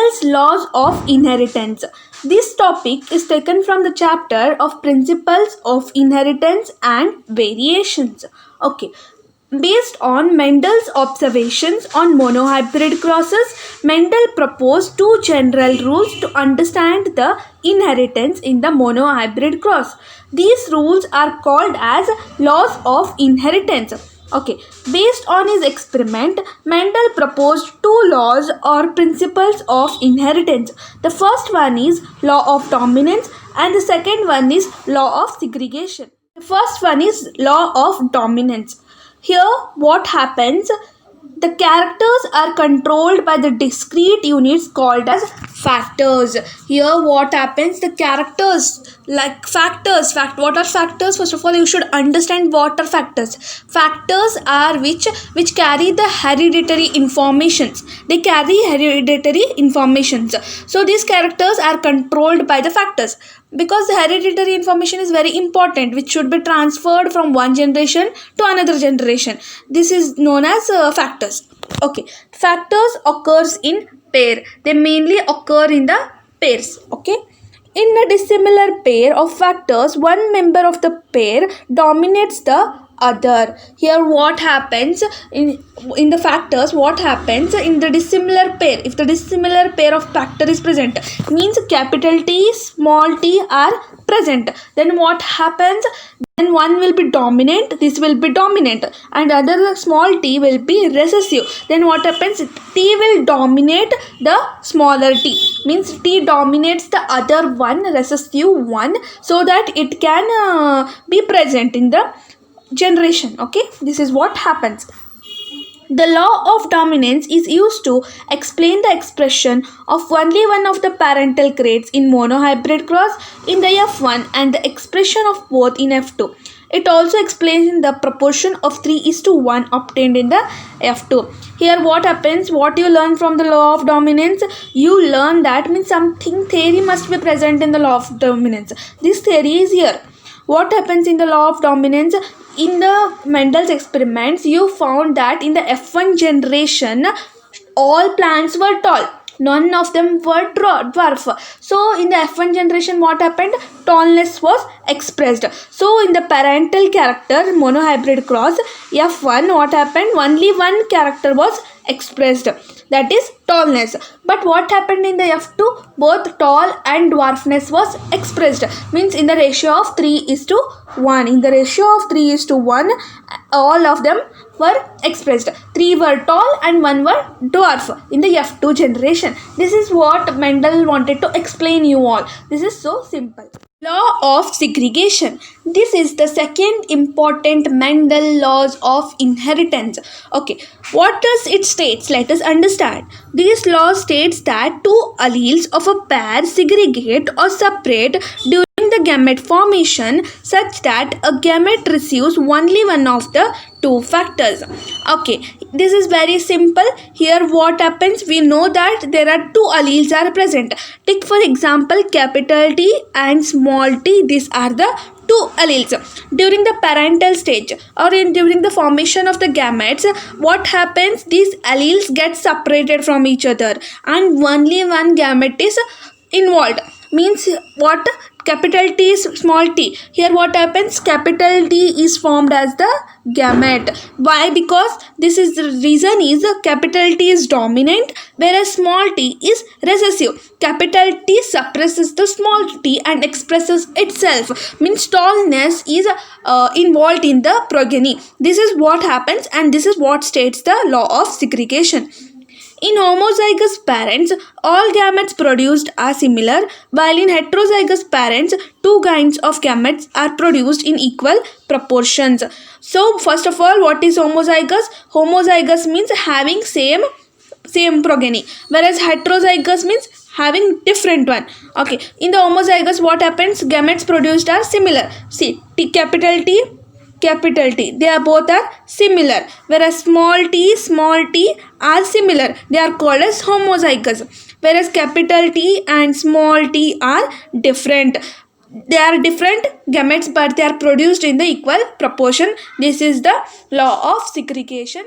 Mendel's laws of inheritance. This topic is taken from the chapter of principles of inheritance and variations. Okay. Based on Mendel's observations on monohybrid crosses, Mendel proposed two general rules to understand the inheritance in the monohybrid cross. These rules are called as laws of inheritance. Okay, based on his experiment, Mendel proposed two laws or principles of inheritance. The first one is law of dominance and the second one is law of segregation. The first one is law of dominance. Here, what happens? The characters are controlled by the discrete units called as factors. Here, what happens? The characters, like factors. What are factors? First of all, you should understand what are factors. Factors are which carry the hereditary informations. They carry hereditary informations. So these characters are controlled by the factors, because the hereditary information is very important, which should be transferred from one generation to another generation. This is known as factors. Okay, factors occurs in pair. They mainly occur in the pairs. Okay, in a dissimilar pair of factors, one member of the pair dominates the other. Here what happens in the factors, what happens in the dissimilar pair? If the dissimilar pair of factor is present, means capital T, small t are present, then what happens? Then one will be dominant, this will be dominant, and other small t will be recessive. Then what happens? T will dominate the smaller t, means t dominates the other one, recessive one, so that it can be present in the generation. Okay, this is what happens. The law of dominance is used to explain the expression of only one of the parental traits in monohybrid cross in the F1 and the expression of both in F2. It also explains the proportion of 3:1 obtained in the F2. Here what happens? What you learn from the law of dominance? You learn that means something theory must be present in the law of dominance. This theory is here. What happens in the law of dominance? In the Mendel's experiments, you found that in the F1 generation, all plants were tall. None of them were dwarf. So in the F1 generation, what happened? Tallness was expressed. So in the parental character monohybrid cross F1, what happened? Only one character was expressed, that is tallness. But what happened in the F2? Both tall and dwarfness was expressed, means in the ratio of 3:1. In the ratio of 3:1, all of them were expressed. 3 were tall and 1 were dwarf in the F2 generation. This is what Mendel wanted to explain you all. This is so simple. Law of segregation. This is the second important Mendel laws of inheritance. Okay, what does it states? Let us understand. This law states that two alleles of a pair segregate or separate during the gamete formation such that a gamete receives only one of the two factors. Okay, this is very simple. Here what happens? We know that there are two alleles are present. Take for example capital T and small t. These are the two alleles. During the parental stage or during the formation of the gametes, what happens? These alleles get separated from each other and only one gamete is involved. Means what? Capital T is small t. Here what happens? Capital T is formed as the gamete. Why? Because this is the reason is capital T is dominant whereas small t is recessive. Capital T suppresses the small t and expresses itself. Means tallness is involved in the progeny. This is what happens and this is what states the law of segregation. In homozygous parents, all gametes produced are similar, while in heterozygous parents, two kinds of gametes are produced in equal proportions. So, first of all, what is homozygous? Homozygous means having same progeny, whereas heterozygous means having different one. Okay, in the homozygous, what happens? Gametes produced are similar. See, capital T, they are both are similar, whereas small t are similar. They are called as homozygous, whereas capital T and small t are different. They are different gametes but they are produced in the equal proportion. This is the law of segregation.